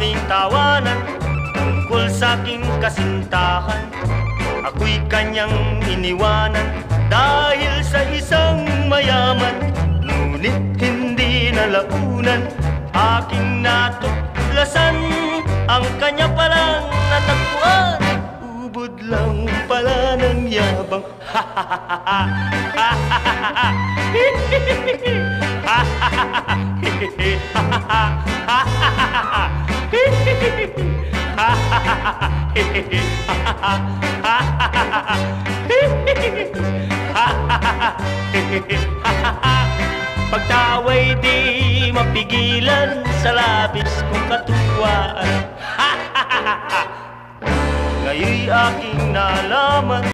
aming tawanan tungkol sa aking kasintahan. Ako'y kanyang iniwanan dahil sa isang mayaman. Ngunit hindi nalaunan aking natuklasan ang kanya palang natagpuan. Ubod lang pala ng yabang. Pagtawa'y di mapigilan sa labis kong katuwaan. Ngayon'y aking nalaman